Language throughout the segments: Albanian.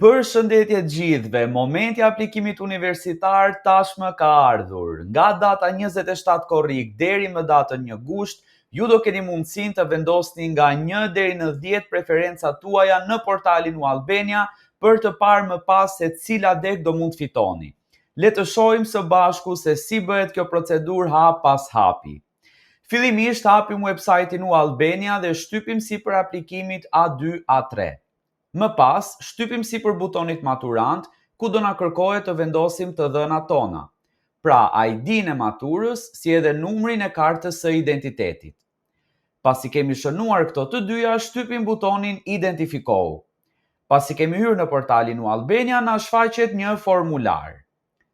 Përshëndetje të gjithëve, momenti i aplikimit universitar tashmë ka ardhur. Nga data 27 korrik deri më datën 1 gusht, ju do keni mundësinë të vendosni nga 1 deri në 10 preferencat tuaja në portalin U Albania për të parë më pas se cila deg do mund të fitoni. Le të shohim së bashku se si bëhet kjo procedurë hap pas hapi. Fillimisht hapim website-in U Albania dhe shtypim sipër aplikimit A2 A3. Më pas, shtypim sipër butonit maturant, ku do na kërkohet të vendosim të dhënat tona. Pra, ID-n e maturës, si edhe numrin e kartës së identitetit. Pasi kemi shënuar këto të dyja, shtypim butonin Identifikohu. Pasi kemi hyrë në portalin U Albania, na shfaqet një formular.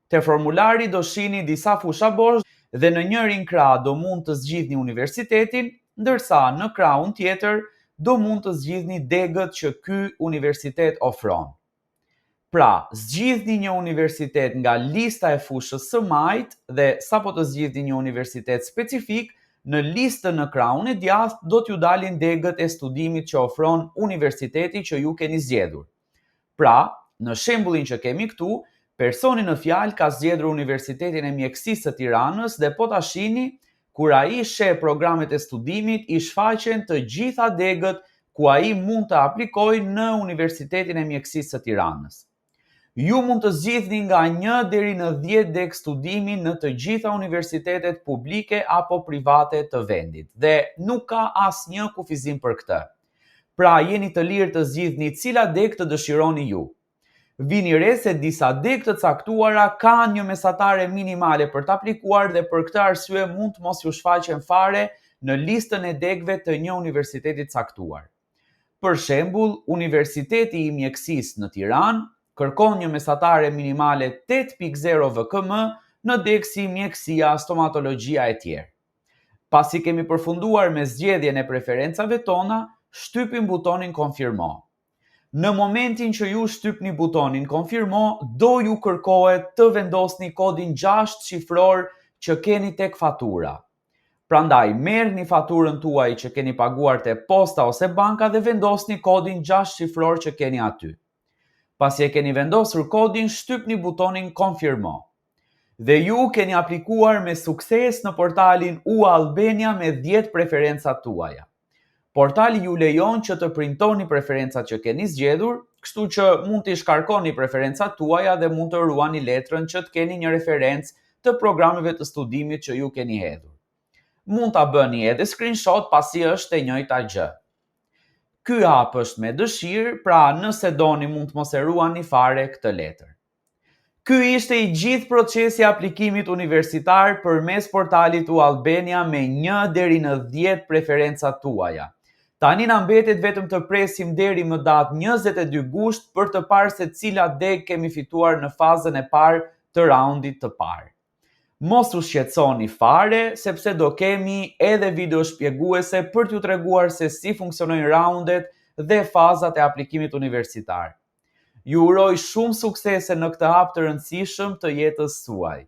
Te formulari do shihni disa fusha bosh dhe në njërin krah do mund të zgjidhni universitetin, ndërsa në krahun tjetër do mund të zgjidhni degët që ky universitet ofron. Pra, zgjidhni një universitet nga lista e fushës së majt dhe sapo të zgjidhni një universitet specifik, në listën në krahun e djathtë do t'ju dalin degët e studimit që ofron universiteti që ju keni zgjedhur. Pra, në shembullin që kemi këtu, personi në fjalë ka zgjedhur Universitetin e Mjekësisë së Tiranës dhe po ta shihni, kur ai sheh programet e studimit, i shfaqen të gjitha degët ku ai mund të aplikojë në Universitetin e Mjekësisë së Tiranës. Ju mund të zgjidhni nga 1 deri në 10 deg studimi në të gjitha universitetet publike apo private të vendit dhe nuk ka asnjë kufizim për këtë. Pra, jeni të lirë të zgjidhni cila deg të dëshironi ju. Vini re se disa deg të caktuara kanë një mesatare minimale për të aplikuar dhe për këtë arsye mund të mos ju shfaqen fare në listën e degëve të një universiteti të caktuar. Për shembull, Universiteti i Mjekësisë në Tiranë kërkon një mesatare minimale 8.0 VKM në degë si mjekësia, stomatologjia e tjerë. Pasi kemi përfunduar me zgjedhjen e preferencave tona, shtypim butonin Konfirmo. Në momentin që ju shtypni butonin Konfirmo, do ju kërkohet të vendosni kodin 6 shifror që keni tek fatura. Prandaj, merrni faturën tuaj që keni paguar te posta ose banka dhe vendosni kodin 6 shifror që keni aty. Pasi e keni vendosur kodin, shtypni butonin Konfirmo. Dhe ju keni aplikuar me sukses në portalin U Albania me 10 preferencat tuaja. Portali ju lejon që të printoni preferencat që keni zgjedhur, kështu që mund t'i shkarkoni preferencat tuaja dhe mund të ruani letrën që të keni një referencë të programeve të studimit që ju keni hedhur. Mund ta bëni edhe screenshot pasi është e njëjta gjë. Ky hap është me dëshirë, pra nëse doni mund të mos e ruani fare këtë letër. Ky ishte i gjithë procesi i aplikimit universitar përmes portalit U Albania me 1 deri në 10 preferencat tuaja. Tani na mbetet vetëm të presim deri më datë 22 gusht për të parë se cila deg kemi fituar në fazën e parë të raundit të parë. Mos u shqetësoni fare, sepse do kemi edhe video shpjeguese për t'ju treguar se si funksionojnë raundet dhe fazat e aplikimit universitar. Ju uroj shumë suksese në këtë hap të rëndësishëm të jetës suaj.